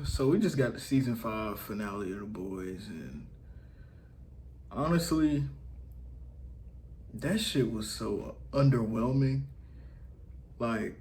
So we just got the season 5 finale of The Boys, and honestly, that shit was so underwhelming. Like,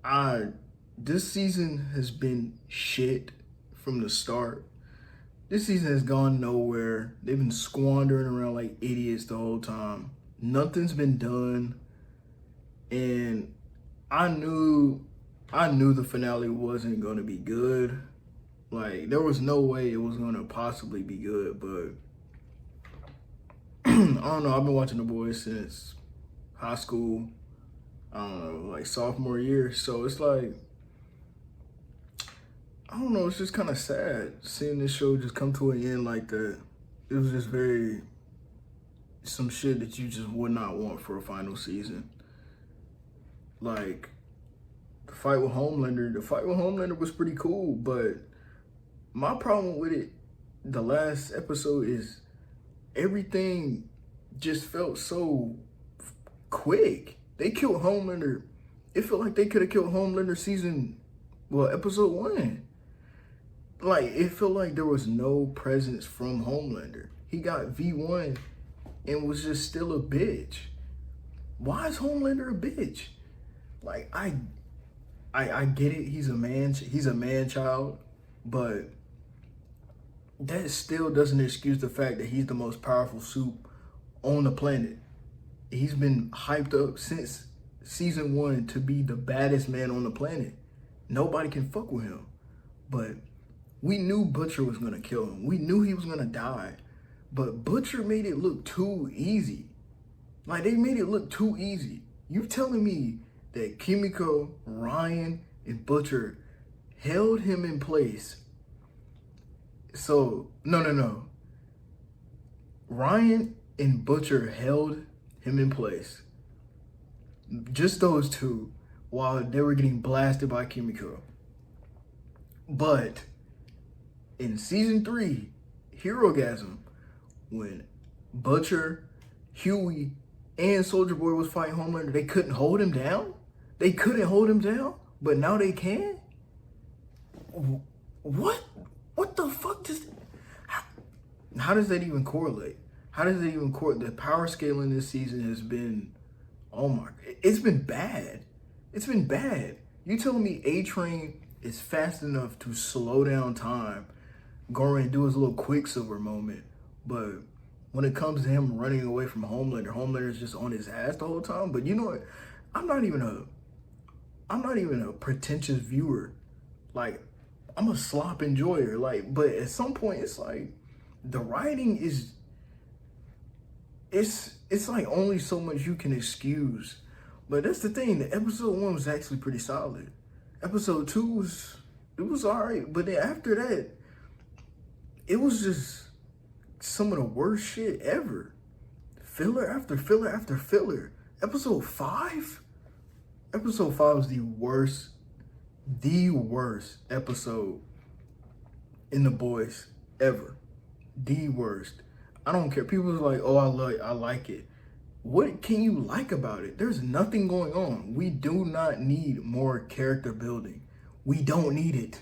I this season has been shit from the start. This season has gone nowhere. They've been squandering around like idiots the whole time. Nothing's been done, and I knew I knew the finale wasn't going to be good. Like, there was no way it was going to possibly be good, but I don't know. I've been watching The Boys since high school. I don't know, like sophomore year. So it's like, I don't know. It's just kind of sad seeing this show just come to an end like that. It was just very some shit that you just would not want for a final season. Like the fight with Homelander. The fight with Homelander was pretty cool, but my problem with it, the last episode, is everything just felt so quick. They killed Homelander. It felt like they could have killed Homelander episode 1. Like, it felt like there was no presence from Homelander. He got V1 and was just still a bitch. Why is Homelander a bitch? Like, I get it. He's a man child, but that still doesn't excuse the fact that he's the most powerful suit on the planet. He's been hyped up since season 1 to be the baddest man on the planet. Nobody can fuck with him. But we knew Butcher was gonna kill him. We knew he was gonna die. But Butcher made it look too easy. Like, they made it look too easy. You telling me that Kimiko, Ryan, and Butcher held him in place? So, no. Ryan and Butcher held him in place. Just those two, while they were getting blasted by Kimiko. But in season 3, Herogasm, when Butcher, Huey, and Soldier Boy was fighting Homelander, they couldn't hold him down? They couldn't hold him down, but now they can? What? What the fuck does... How does that even correlate? How does it even correlate? The power scaling this season has been... Oh my... It's been bad. It's been bad. You telling me A-Train is fast enough to slow down time, go and do his little Quicksilver moment, but when it comes to him running away from Homelander, Homelander's just on his ass the whole time? But you know what? I'm not even a pretentious viewer. Like, I'm a slop enjoyer. Like, but at some point, it's like the writing is, it's like only so much you can excuse. But that's the thing. The episode 1 was actually pretty solid. Episode 2 was alright. But then after that, it was just some of the worst shit ever. Filler after filler after filler. Episode 5 was the worst episode in The Boys ever. The worst. I don't care. People are like, oh, I like it. What can you like about it? There's nothing going on. We do not need more character building. We don't need it.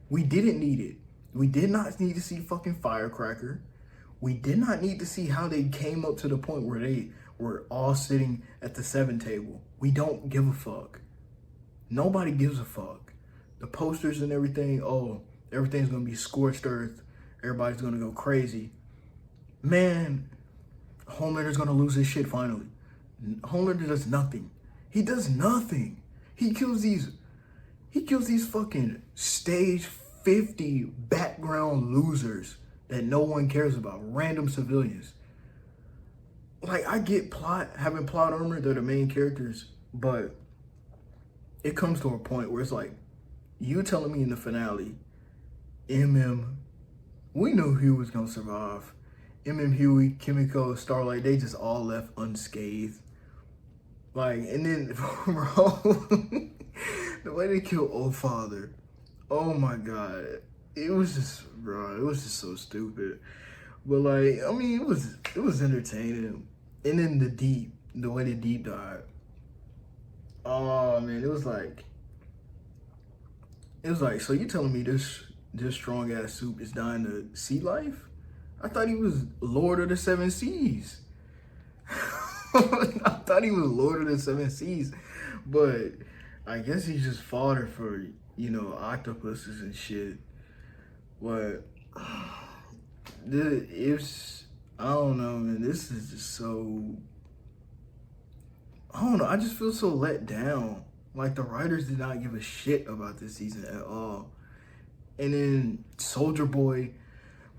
We didn't need it. We did not need to see fucking Firecracker. We did not need to see how they came up to the point where they were all sitting at the 7 table. We don't give a fuck. Nobody gives a fuck. The posters and everything, oh, everything's gonna be scorched earth. Everybody's gonna go crazy. Man, Homelander's gonna lose his shit finally. Homelander does nothing. He does nothing. He kills these fucking stage 50 background losers that no one cares about. Random civilians. Like, I get having plot armor, they're the main characters, but it comes to a point where it's like, you telling me in the finale, we knew Huey was gonna survive. Huey, Kimiko, Starlight, they just all left unscathed. Like, and then, bro, the way they killed Old Father, oh my God. It was just so stupid. But like, I mean, it was entertaining. And then the way the Deep died. Oh man, it was like, It was like, so you telling me this strong ass soup is dying to sea life? I thought he was Lord of the Seven Seas. I thought he was Lord of the Seven Seas, but I guess he's just fodder for octopuses and shit. But it's I don't know, man. This is just so I don't know. I just feel so let down. Like the writers did not give a shit about this season at all. And then Soldier Boy,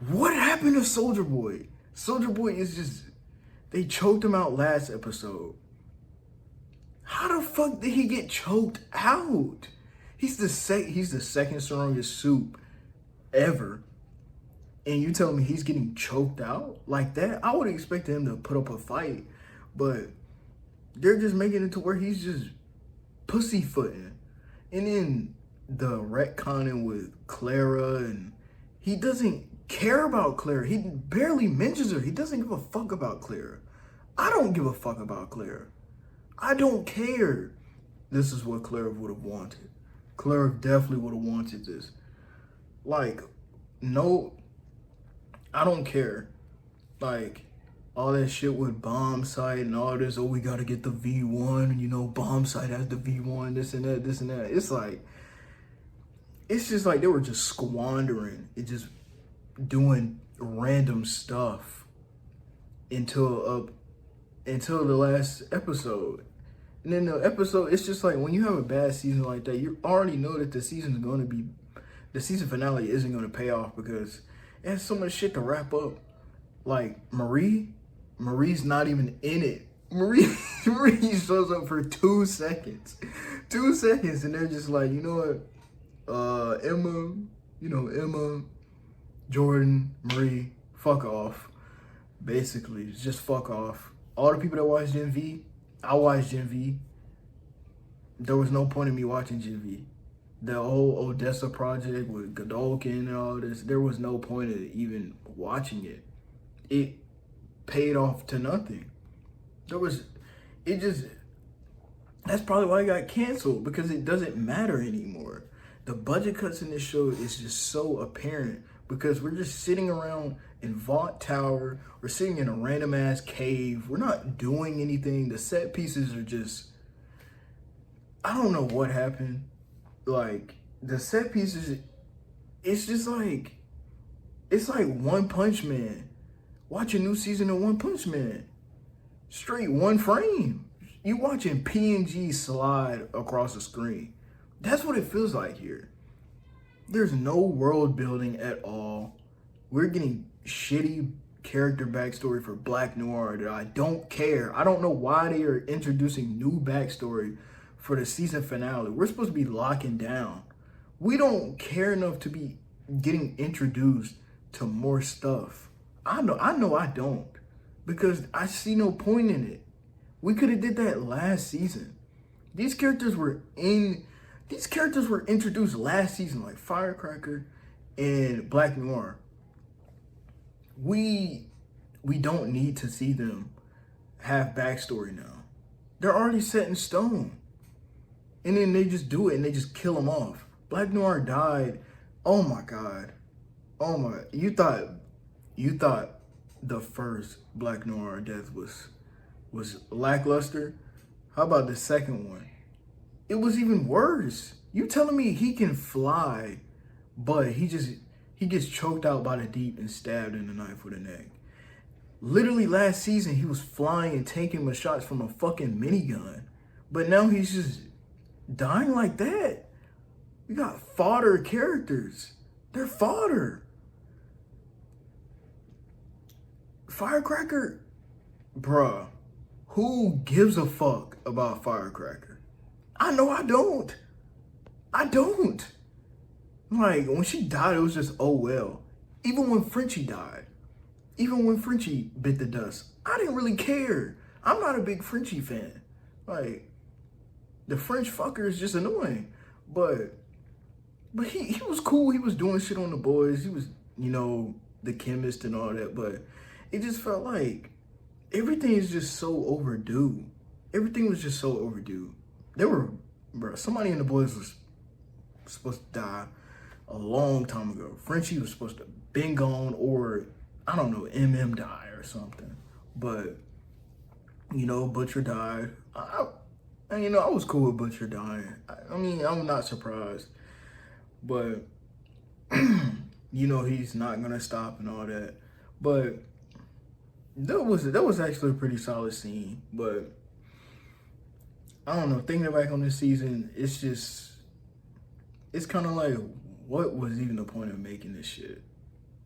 what happened to Soldier Boy? Soldier Boy is just they choked him out last episode. How the fuck did he get choked out? He's the second strongest soup ever. And you telling me he's getting choked out like that? I would expect him to put up a fight, but they're just making it to where he's just pussyfooting. And then the retconning with Clara, and he doesn't care about Clara. He barely mentions her. He doesn't give a fuck about Clara. I don't give a fuck about Clara. I don't care. This is what Clara would have wanted. Clara definitely would have wanted this. Like, no, I don't care. Like, all that shit with bomb site and all this, oh, we gotta get the V1, bomb site has the V1, this and that, this and that. It's just like they were just squandering it, just doing random stuff until the last episode. And then the episode, it's just like when you have a bad season like that, you already know that the season finale isn't going to pay off because it has so much shit to wrap up. Like Marie's not even in it. Marie shows up for 2 seconds. 2 seconds, and they're just like, you know what? Emma, Jordan, Marie, fuck off. Basically, just fuck off. All the people that watch Gen V, I watched Gen V. There was no point in me watching Gen V. The whole Odessa project with Godolkin and all this, there was no point in even watching it. It paid off to nothing. That's probably why it got canceled, because it doesn't matter anymore. The budget cuts in this show is just so apparent because we're just sitting around in Vaught Tower. We're sitting in a random ass cave. We're not doing anything. The set pieces are just, I don't know what happened. Like, the set pieces, it's just like, it's like One Punch Man. Watch a new season of One Punch Man. Straight one frame. You watching PNG slide across the screen. That's what it feels like here. There's no world building at all. We're getting shitty character backstory for Black Noir that I don't care. I don't know why they are introducing new backstory for the season finale. We're supposed to be locking down. We don't care enough to be getting introduced to more stuff. I know I don't, because I see no point in it. We could have did that last season. These characters were introduced last season, like Firecracker and Black Noir. We don't need to see them have backstory now. They're already set in stone. And then they just do it and they just kill them off. Black Noir died. Oh my God. Oh my, you thought the first Black Noir death was lackluster? How about the second one? It was even worse. You telling me he can fly, but he gets choked out by the deep and stabbed in the knife with a neck. Literally last season, he was flying and taking shots from a fucking minigun. But now he's just dying like that. We got fodder characters. They're fodder. Firecracker, bruh, who gives a fuck about Firecracker? I know I don't. Like, when she died, it was just, oh well. Even when Frenchie died, even when Frenchie bit the dust, I didn't really care. I'm not a big Frenchie fan. Like, the French fucker is just annoying. But he was cool. He was doing shit on the boys. He was, the chemist and all that. But it just felt like everything is just so overdue. Everything was just so overdue. Somebody in the boys was supposed to die a long time ago. Frenchie was supposed to been gone, or I don't know, die or something. But Butcher died. I was cool with Butcher dying. I mean, I'm not surprised, but he's not gonna stop and all that. But that was actually a pretty solid scene. But I don't know. Thinking back on this season, it's kind of like, what was even the point of making this shit?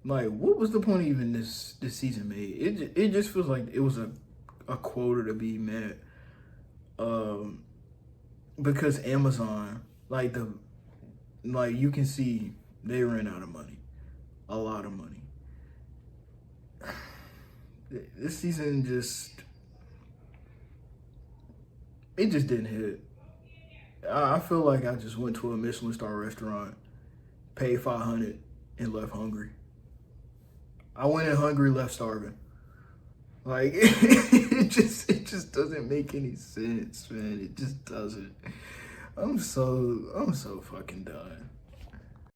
Like, what was the point of even this season made? It just feels like it was a quota to be met. Because Amazon, you can see they ran out of money, a lot of money. This season it just didn't hit. I feel like I just went to a Michelin star restaurant, paid $500, and left hungry. I went in hungry, left starving. Like it just doesn't make any sense, man. It just doesn't. I'm so fucking done.